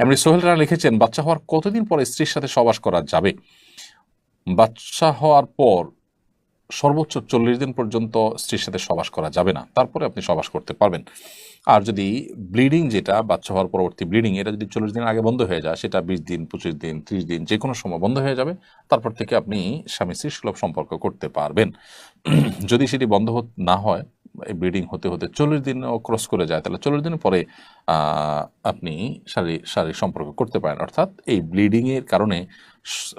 এমনি সোহেল রানা লিখেছেন, বাচ্চা হওয়ার কতদিন পরে স্ত্রীর সাথে সহবাস করা যাবে? বাচ্চা হওয়ার পর সর্বোচ্চ 40 দিন পর্যন্ত স্ত্রীর সাথে সহবাস করা যাবে না, তারপরে আপনি সহবাস করতে পারবেন। আর যদি ব্লিডিং, যেটা বাচ্চা হওয়ার পরবর্তী ব্লিডিং, এটা যদি 40 দিন আগে বন্ধ হয়ে যায়, সেটা 20 দিন, 25 দিন, 30 দিন, যে কোনো সময় বন্ধ হয়ে যাবে। তারপর থেকে আপনি স্বামী স্ত্রীর সুলভ সম্পর্ক করতে পারবেন। যদি সেটি বন্ধ না হয়, এই ব্লিডিং হতে হতে 40 দিনও ক্রস করে যায়, তাহলে 40 দিনের পরে আপনি শারীরিক সম্পর্ক করতে পারেন। অর্থাৎ এই ব্লিডিংয়ের কারণে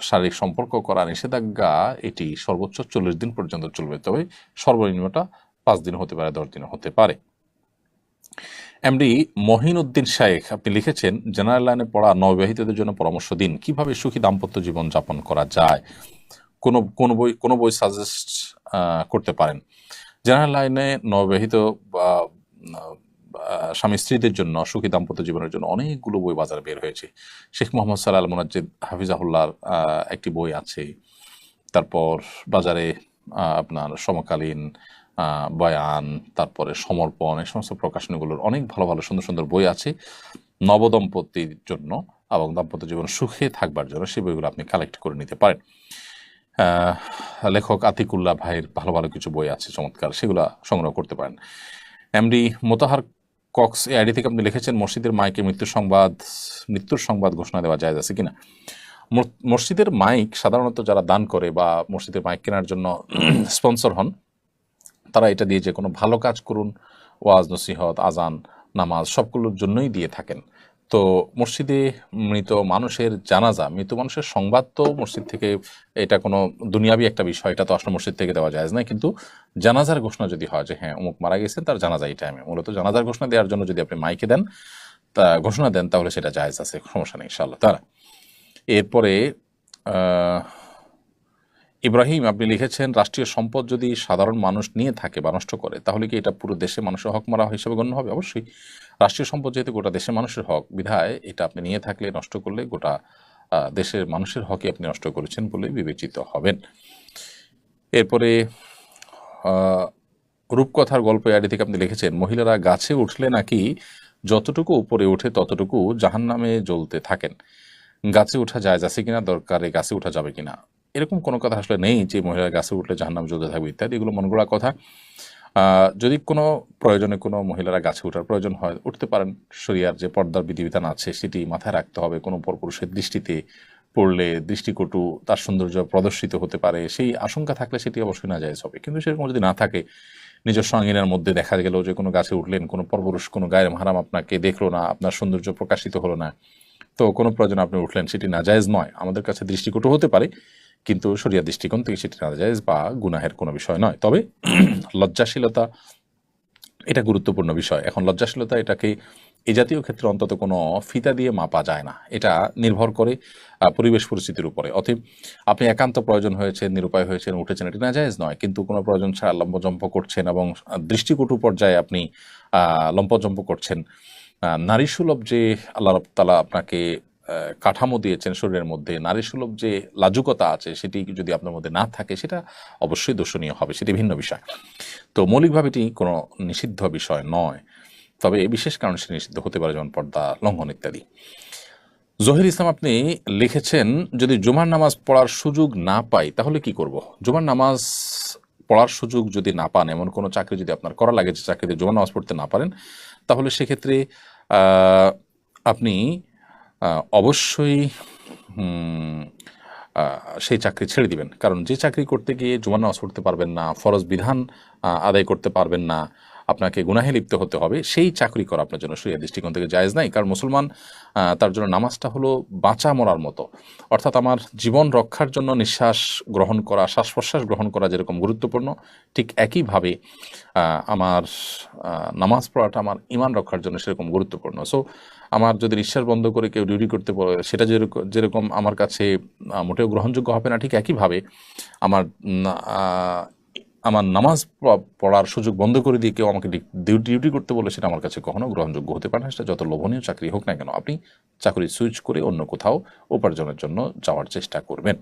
শারীরিক সম্পর্ক করা নিষেধাজ্ঞা, এটি সর্বোচ্চ 40 দিন পর্যন্ত চলবে, তবে সর্বনিম্নটা 5 দিন হতে পারে, 10 দিন হতে পারে। এমডি মহিন উদ্দিন শায়েখ, আপনি লিখেছেন, জেনারেল লাইনে পড়া নববিবাহিতদের জন্য পরামর্শ দিন, কিভাবে সুখী দাম্পত্য জীবন যাপন করা যায়। কোন বই সাজেস্ট করতে পারেন? জেনারেল লাইনে নববিবাহিত বা স্বামী স্ত্রীদের জন্য সুখী দাম্পত্য জীবনের জন্য অনেকগুলো বই বাজারে বের হয়েছে। শেখ মোহাম্মদ সাল্লাহ আল মুনাজ্জিদ হাফিজাহুল্লাহর একটি বই আছে। তারপর বাজারে আপনার সমকালীন বয়ান, তারপরে সমর্পণ, এই সমস্ত প্রকাশনীগুলোর অনেক ভালো ভালো সুন্দর সুন্দর বই আছে নবদম্পতির জন্য এবং দাম্পত্য জীবন সুখে থাকবার জন্য। সেই বইগুলো আপনি কালেক্ট করে নিতে পারেন। লেখক আতিকুল্লাহ ভাইয়ের ভালো ভালো কিছু বই আছে চমৎকার, সেগুলো সংগ্রহ করতে পারেন। এমডি মোতাহার কক্স এই আইডি থেকে আপনি লিখেছেন, মসজিদের মাইকে মৃত্যুর সংবাদ ঘোষণা দেওয়া যায় আছে কিনা। মসজিদের মাইক সাধারণত যারা দান করে বা মসজিদের মাইক কেনার জন্য স্পন্সর হন, তারা এটা দিয়ে যে কোনো ভালো কাজ করুন, ওয়াজ নসিহত, আজান, নামাজ সবগুলোর জন্যই দিয়ে থাকেন। তো মসজিদে মৃত মানুষের জানাজা, মৃত মানুষের সংবাদ তো মসজিদ থেকে, এটা কোনো দুনিয়াবি একটা বিষয়, এটা তো আসলে মসজিদ থেকে দেওয়া যায় না। কিন্তু জানাজার ঘোষণা যদি হয় যে হ্যাঁ অমুক মারা গেছেন, তার জানাজা এই টাইমে, মূলত জানাজার ঘোষণা দেওয়ার জন্য যদি আপনি মাইকে দেন, তা ঘোষণা দেন, তাহলে সেটা জায়েজ আছে, সমস্যা নেই ইনশাআল্লাহ তাআলা। এরপরে ইব্রাহিম, আপনি লিখেছেন, রাষ্ট্রীয় সম্পদ যদি সাধারণ মানুষ নিয়ে থাকে বা নষ্ট করে, তাহলে কি এটা পুরো দেশে মানুষের হক মারা হিসেবে গণ্য হবে? অবশ্যই। রাষ্ট্রীয় সম্পদ যেহেতু গোটা দেশের মানুষের হক, বিধায় এটা আপনি নিয়ে থাকলে, নষ্ট করলে গোটা দেশের মানুষের হকই আপনি নষ্ট করেছেন বলে বিবেচিত হবেন। এরপরে রূপকথার গল্প আইডি থেকে আপনি লিখেছেন, মহিলারা গাছে উঠলে নাকি যতটুকু উপরে ওঠে ততটুকু জাহান্নামে জ্বলতে থাকেন। গাছে ওঠা যায় আছে কিনা, দরকারে গাছে ওঠা যাবে কিনা, এরকম কোনো কথা আসলে নেই যে মহিলারা গাছে উঠলে জাহান্নামে জ্বলতে থাকবে ইত্যাদি, এগুলো মন গড়া কথা। যদি কোনো প্রয়োজনে কোনো মহিলারা গাছে ওঠার প্রয়োজন হয়, উঠতে পারেন। শরিয়ার যে পর্দার বিধিবিধান আছে সেটি মাথায় রাখতে হবে। কোনো পরপুরুষের দৃষ্টিতে পড়লে দৃষ্টিকটু, তার সৌন্দর্য প্রদর্শিত হতে পারে, সেই আশঙ্কা থাকলে সেটি অবশ্যই নাজায়েজ হবে। কিন্তু সেরকম যদি না থাকে, নিজস্ব আঙ্গিনার মধ্যে দেখা গেল যে কোনো গাছে উঠলেন, কোনো পরপুরুষ, কোনো গায়ের মাহারাম আপনাকে দেখলো না, আপনার সৌন্দর্য প্রকাশিত হলো না, তো কোনো প্রয়োজন আপনি উঠলেন, সেটি নাজায়েজ নয়। আমাদের কাছে দৃষ্টিকটু হতে পারে, কিন্তু শরিয়া দৃষ্টিকোণ থেকে সেটি নাজায়েজ বা গুনাহের কোনো বিষয় নয়। তবে লজ্জাশীলতা এটা গুরুত্বপূর্ণ বিষয়। এখন লজ্জাশীলতা, এটাকে এই জাতীয় ক্ষেত্রে অন্তত কোনো ফিতা দিয়ে মাপা যায় না, এটা নির্ভর করে পরিবেশ পরিস্থিতির উপরে। অতএব আপনি একান্ত প্রয়োজন হয়েছে, নিরুপায় হয়েছেন, উঠেছেন, এটি নাজায়েজ নয়। কিন্তু কোনো প্রয়োজন ছাড়া লম্পজম্প করছেন এবং দৃষ্টিকটু পর্যায়ে আপনি লম্পজম্প করছেন, নারী সুলভ যে আল্লাহ তাআলা আপনাকে কাঠামো দিয়েছেন শরীরের মধ্যে, নারী সুলভ যে লাজুকতা আছে, সেটি যদি আপনার মধ্যে না থাকে, সেটা অবশ্যই দর্শনীয় হবে, সেটি ভিন্ন বিষয়। তো মৌলিকভাবে এটি কোনো নিষিদ্ধ বিষয় নয়, তবে এই বিশেষ কারণে সেটি নিষিদ্ধ হতে পারে, যেমন পর্দা লঙ্ঘন ইত্যাদি। জহির ইসলাম, আপনি লিখেছেন, যদি জুমার নামাজ পড়ার সুযোগ না পাই তাহলে কি করব? জুমার নামাজ পড়ার সুযোগ যদি না পান, এমন কোনো চাকরি যদি আপনার করা লাগে যে চাকরিতে জুমার নামাজ পড়তে না পারেন, তাহলে সেক্ষেত্রে আপনি অবশ্যই সেই চাকরি ছেড়ে দিবেন। কারণ যে চাকরি করতে গিয়ে জুমার নামাজ পড়তে পারবেন না, ফরজ বিধান আদায় করতে পারবেন না, আপনাকে গুনাহে লিপ্ত হতে হবে, সেই চাকরি করা আপনার জন্য শরিয়া দৃষ্টিকোণ থেকে জায়েজ নাই। কারণ মুসলমান, তার জন্য নামাজটা হলো বাঁচা মরার মতো। অর্থাৎ আমার জীবন রক্ষার জন্য নিঃশ্বাস গ্রহণ করা, শ্বাস প্রশ্বাস গ্রহণ করা যেরকম গুরুত্বপূর্ণ, ঠিক একইভাবে আমার নামাজ পড়াটা আমার ঈমান রক্ষার জন্য সেরকম গুরুত্বপূর্ণ। সো আমার যদি নিঃশ্বাস বন্ধ করে কেউ ডিউটি করতে পারে, সেটা যেরকম আমার কাছে মোটেও গ্রহণযোগ্য হবে না, ঠিক একইভাবে আমার আমার নামাজ পড়ার সুযোগ বন্ধ করে দিয়ে কেউ আমাকে ডিউটি করতে বলে, সেটা আমার কাছে কখনো গ্রহণযোগ্য হতে পারে না। সেটা যত লোভনীয় চাকরি হোক না কেন, আপনি চাকরি সুইচ করে অন্য কোথাও উপার্জনের জন্য যাওয়ার চেষ্টা করবেন।